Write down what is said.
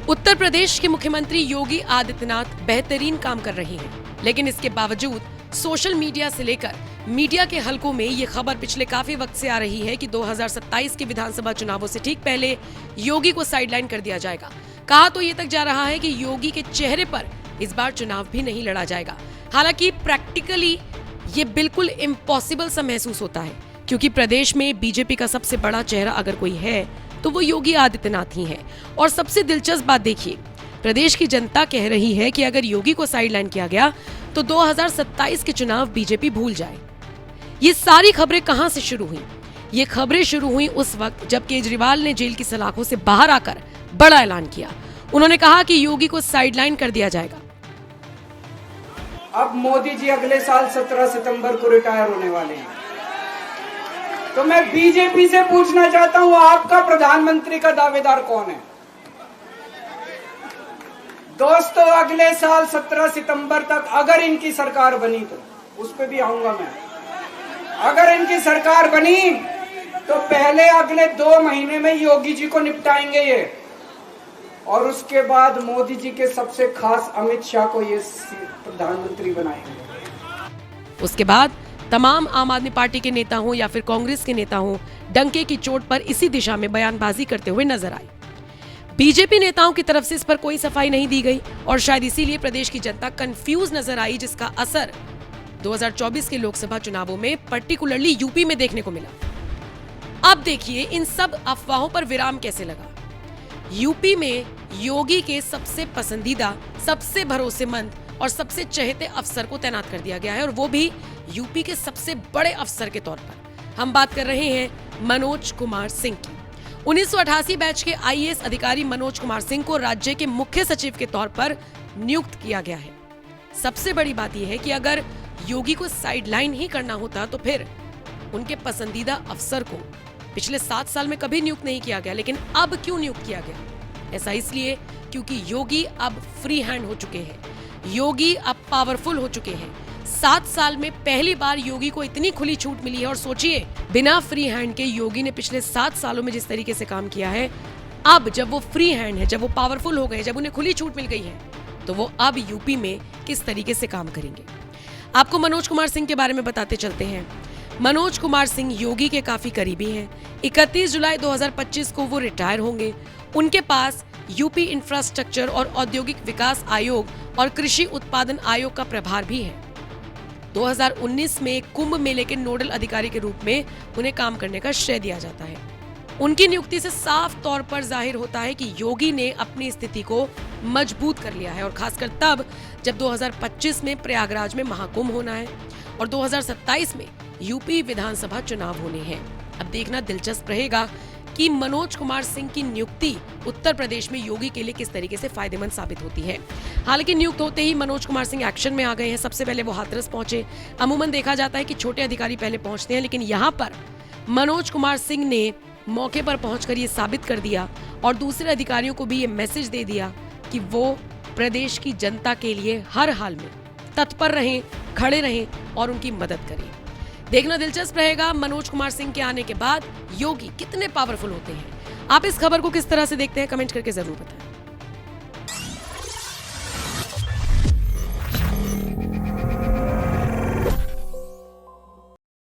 उत्तर प्रदेश के मुख्यमंत्री योगी आदित्यनाथ बेहतरीन काम कर रहे हैं, लेकिन इसके बावजूद सोशल मीडिया से लेकर मीडिया के हलकों में ये खबर पिछले काफी वक्त से आ रही है कि 2027 के विधानसभा चुनावों से ठीक पहले योगी को साइडलाइन कर दिया जाएगा। कहा तो ये तक जा रहा है कि योगी के चेहरे पर इस बार चुनाव भी नहीं लड़ा जाएगा। हालांकि प्रैक्टिकली ये बिल्कुल इम्पॉसिबल सा महसूस होता है, क्योंकि प्रदेश में बीजेपी का सबसे बड़ा चेहरा अगर कोई है तो वो योगी आदित्यनाथ ही है। और सबसे दिलचस्प बात देखिए, प्रदेश की जनता कह रही है कि अगर योगी को साइडलाइन किया गया तो 2027 के चुनाव बीजेपी भूल जाए। ये सारी खबरें कहां से शुरू हुई? ये खबरें शुरू हुई उस वक्त जब केजरीवाल ने जेल की सलाखों से बाहर आकर बड़ा ऐलान किया। उन्होंने कहा कि योगी को साइडलाइन कर दिया जाएगा। अब मोदी जी अगले साल 17 सितंबर को रिटायर होने वाले हैं, तो मैं बीजेपी से पूछना चाहता हूं, आपका प्रधानमंत्री का दावेदार कौन है? दोस्तों, अगले साल 17 सितंबर तक अगर इनकी सरकार बनी तो उस पे भी आऊंगा मैं। अगर इनकी सरकार बनी तो पहले अगले 2 महीने में योगी जी को निपटाएंगे ये, और उसके बाद मोदी जी के सबसे खास अमित शाह को ये प्रधानमंत्री बनाएंगे। उसके बाद तमाम आम आदमी पार्टी के नेता हों या फिर कांग्रेस के नेता हों, डंके की चोट पर इसी दिशा में बयानबाजी करते हुए नजर आए। बीजेपी नेताओं की तरफ से इस पर कोई सफाई नहीं दी गई और शायद इसीलिए प्रदेश की जनता कंफ्यूज नजर आई, जिसका असर 2024 के लोकसभा चुनावों में पर्टिकुलरली यूपी में देखने को मिला। अब देखिए इन सब अफवाहों पर विराम कैसे लगा। यूपी में योगी के सबसे पसंदीदा, सबसे भरोसेमंद और सबसे चहेते अफसर को तैनात कर दिया गया है, और वो भी यूपी के सबसे बड़े अफसर के तौर पर। हम बात कर रहे हैं मनोज कुमार सिंह की। 1988 बैच के आईएएस अधिकारी मनोज कुमार सिंह को राज्य के मुख्य सचिव के तौर पर नियुक्त किया गया है। सबसे बड़ी बात यह है कि अगर योगी को साइडलाइन ही करना होता तो फिर उनके पसंदीदा अफसर को पिछले 7 साल में कभी नियुक्त नहीं किया गया, लेकिन अब क्यों नियुक्त किया गया? ऐसा इसलिए क्योंकि योगी अब फ्री हैंड हो चुके हैं, योगी अब पावरफुल हो चुके हैं। 7 साल में पहली बार योगी को इतनी खुली छूट मिली है, और सोचिए बिना फ्री हैंड के योगी ने पिछले 7 सालों में जिस तरीके से काम किया है, अब जब वो फ्री हैंड है, जब वो पावरफुल हो गए, जब उन्हें खुली छूट मिल गई है, तो वो अब यूपी में किस तरीके से काम करेंगे। आपको मनोज कुमार सिंह के बारे में बताते चलते हैं। मनोज कुमार सिंह योगी के काफी करीबी हैं। 31 जुलाई 2025 को वो रिटायर होंगे। उनके पास यूपी इंफ्रास्ट्रक्चर और औद्योगिक विकास आयोग और कृषि उत्पादन आयोग का प्रभार भी है। 2019 में कुंभ मेले के नोडल अधिकारी के रूप में उन्हें काम करने का श्रेय दिया जाता है। उनकी नियुक्ति से साफ तौर पर जाहिर होता है कि योगी ने अपनी स्थिति को मजबूत कर लिया है, और खासकर तब जब 2025 में प्रयागराज में महाकुंभ होना है और 2027 में यूपी विधानसभा चुनाव होने हैं। अब देखना दिलचस्प रहेगा कि मनोज कुमार सिंह की नियुक्ति उत्तर प्रदेश में योगी के लिए किस तरीके से फायदेमंद साबित होती है। हालांकि नियुक्त होते ही मनोज कुमार सिंह एक्शन में आ गए हैं। सबसे पहले वो हाथरस पहुंचे। अमूमन देखा जाता है कि छोटे अधिकारी पहले पहुंचते हैं, लेकिन यहाँ पर मनोज कुमार सिंह ने मौके पर पहुंचकर ये साबित कर दिया और दूसरे अधिकारियों को भी ये मैसेज दे दिया कि वो प्रदेश की जनता के लिए हर हाल में तत्पर रहें, खड़े रहें और उनकी मदद करें। देखना दिलचस्प रहेगा मनोज कुमार सिंह के आने के बाद योगी कितने पावरफुल होते हैं। आप इस खबर को किस तरह से देखते हैं, कमेंट करके जरूर बताएं।